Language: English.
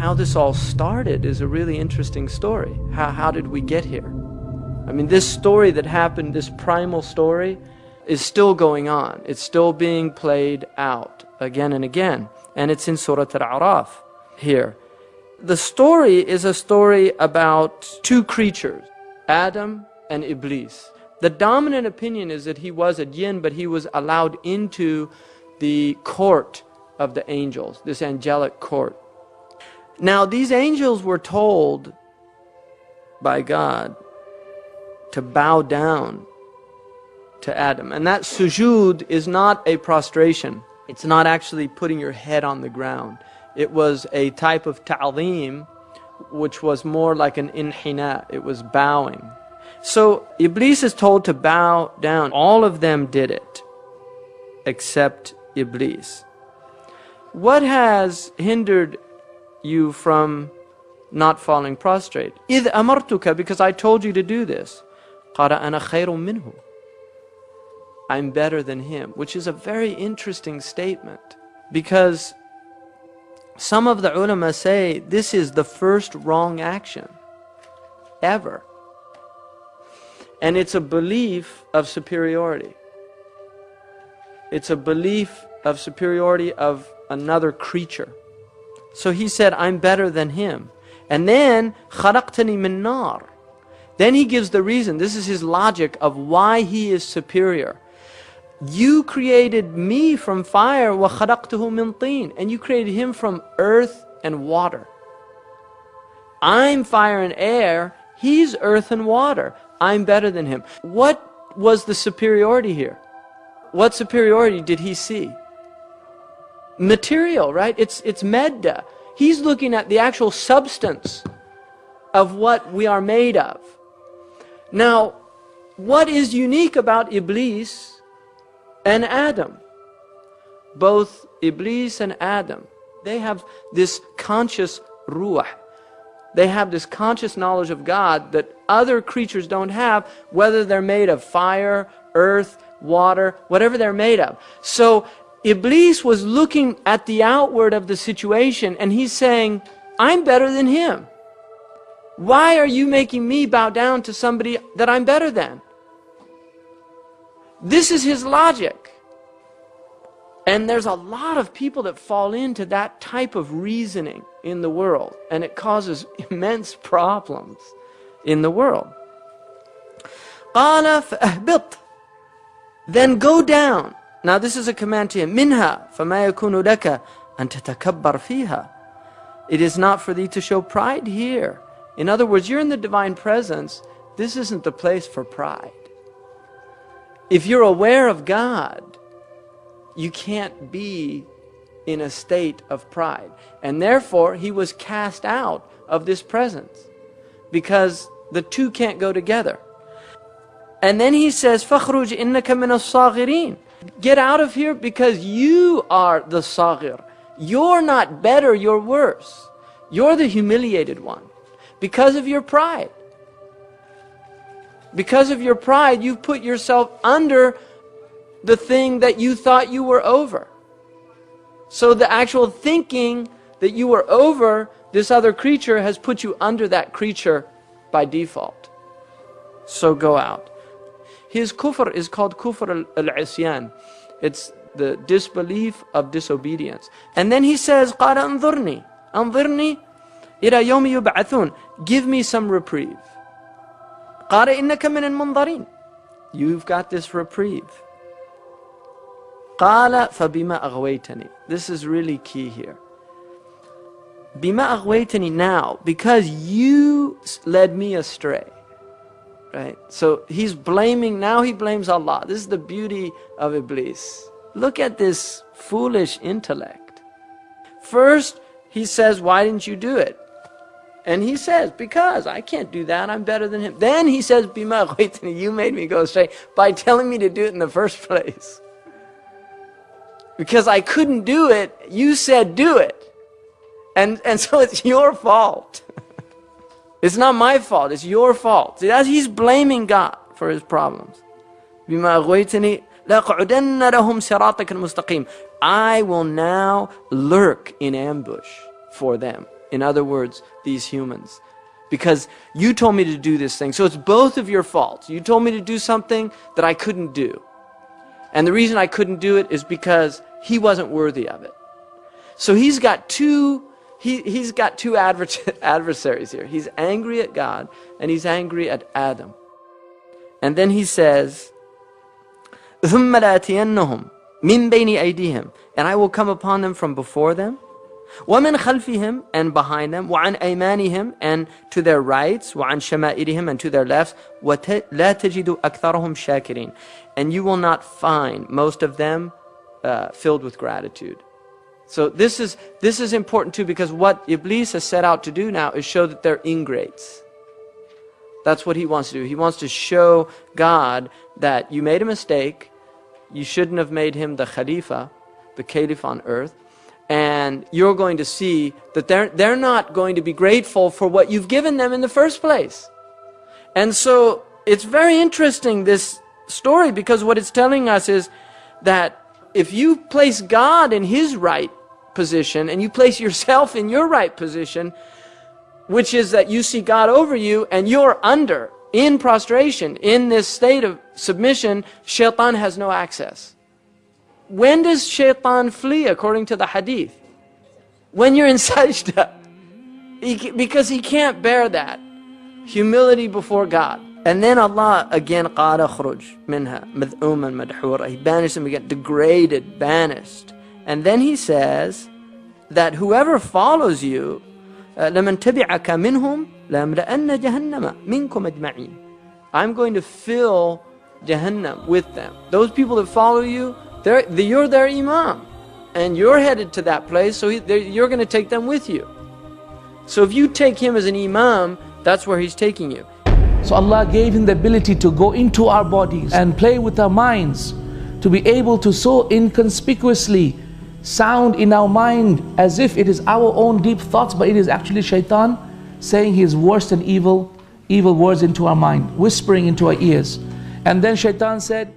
how this all started is a really interesting story. How did we get here? I mean, this story that happened, this primal story, is still going on. It's still being played out again and again. And it's in Surah Al-A'raf here. The story is a story about two creatures, Adam and Iblis. The dominant opinion is that he was a jinn, but he was allowed into the court of the angels, this angelic court. Now, these angels were told by God to bow down to Adam. And that sujood is not a prostration. It's not actually putting your head on the ground. It was a type of ta'zeem, which was more like an inhina. It was bowing. So Iblis is told to bow down. All of them did it, except Iblis. What has hindered you from not falling prostrate? إِذْ أَمَرْتُكَ, because I told you to do this. قَالَ أَنَا خَيْرٌ مِّنْهُ, I'm better than him, which is a very interesting statement, because some of the ulama say this is the first wrong action ever. And it's a belief of superiority. It's a belief of superiority of another creature. So he said, I'm better than him. And then, خَلَقْتَنِي مِن نَارٍ. Then he gives the reason. This is his logic of why he is superior. You created me from fire, وَخَلَقْتُهُ مِن طِينٍ. And you created him from earth and water. I'm fire and air. He's earth and water. I'm better than him. What was the superiority here? What superiority did he see? Material, right? It's medda. He's looking at the actual substance of what we are made of. Now, what is unique about Iblis and Adam? Both Iblis and Adam, they have this conscious ruh. They have this conscious knowledge of God that other creatures don't have, whether they're made of fire, earth, water, whatever they're made of. So Iblis was looking at the outward of the situation and he's saying, I'm better than him. Why are you making me bow down to somebody that I'm better than? This is his logic. And there's a lot of people that fall into that type of reasoning in the world, and it causes immense problems in the world. قَالَ فَأَهْبِطْ, then go down. Now this is a command to him. مِنْهَا فَمَا يَكُونُ لَكَ أَن تَتَكَبَّرْ فِيهَا. It is not for thee to show pride here. In other words, you're in the divine presence. This isn't the place for pride. If you're aware of God, you can't be in a state of pride. And therefore, he was cast out of this presence, because the two can't go together. And then he says, فَخْرُجْ إِنَّكَ مِنَ الصَّاغِرِينَ. Get out of here, because you are the saghir. You're not better, you're worse. You're the humiliated one because of your pride. Because of your pride, you've put yourself under the thing that you thought you were over. So the actual thinking that you were over this other creature has put you under that creature by default. So go out. His kufr is called kufr al-isyan. It's the disbelief of disobedience. And then he says, قَالَ أَنظُرْنِي أَنظِرْنِي إِلَى يَوْمِ يُبْعَثُونَ. Give me some reprieve. قَالَ إِنَّكَ مِنَ الْمُنظَرِينَ. You've got this reprieve. قَالَ فَبِمَا أَغْوَيْتَنِي. This is really key here. بِمَا أَغْوَيْتَنِي, now, because you led me astray. Right? So he's blaming, now he blames Allah. This is the beauty of Iblis. Look at this foolish intellect. First, he says, why didn't you do it? And he says, because I can't do that, I'm better than him. Then he says, بِمَا أَغْوَيْتَنِي, you made me go astray by telling me to do it in the first place. Because I couldn't do it, you said do it. And so it's your fault. It's not my fault, it's your fault. See, he's blaming God for his problems. بِمَا أَغْوَيْتَنِي لَأَقْعُدَنَّ لَهُمْ صِرَاطَكَ الْمُسْتَقِيمَ. I will now lurk in ambush for them. In other words, these humans. Because you told me to do this thing. So it's both of your faults. You told me to do something that I couldn't do. And the reason I couldn't do it is because he wasn't worthy of it. So he's got two adversaries here. He's angry at God and he's angry at Adam. And then he says, ثُمَّ لَأَتِيَنَّهُمْ مِنْ بَيْنِ أَيْدِيهِمْ, and I will come upon them from before them, وَمِنْ خَلْفِهِمْ, and behind them, وَعَنْ أَيْمَانِهِمْ, and to their rights, وَعَنْ شَمَائِلِهِمْ, and to their lefts, وَلَا تَجِدُ أَكْثَرَهُمْ شَاكِرِينَ, and you will not find most of them filled with gratitude. So this is important too, because what Iblis has set out to do now is show that they're ingrates. That's what he wants to do. He wants to show God that you made a mistake, you shouldn't have made him the Khalifa, the Caliph on earth, and you're going to see that they're not going to be grateful for what you've given them in the first place. And so it's very interesting, this story, because what it's telling us is that if you place God in his right position and you place yourself in your right position, which is that you see God over you and you're under, in prostration, in this state of submission, shaitan has no access. When does shaitan flee according to the hadith? When you're in sajda. Because he can't bear that. Humility before God. And then Allah again, قَالَ خُرُجْ مِنْهَا مَذْءُومًا مَدْحُورًا. He banished them again, degraded, banished. And then he says that whoever follows you, لَمَنْ تَبِعَكَ مِنْهُمْ لَأَمْلَأَنَّ جَهَنَّمَ مِنْكُمْ أَجْمَعِينَ. I'm going to fill Jahannam with them. Those people that follow you, you're their imam. And you're headed to that place, so you're going to take them with you. So if you take him as an imam, that's where he's taking you. So Allah gave him the ability to go into our bodies and play with our minds, to be able to so inconspicuously sound in our mind as if it is our own deep thoughts, but it is actually shaitan saying his worst and evil words into our mind, whispering into our ears. And then shaitan said,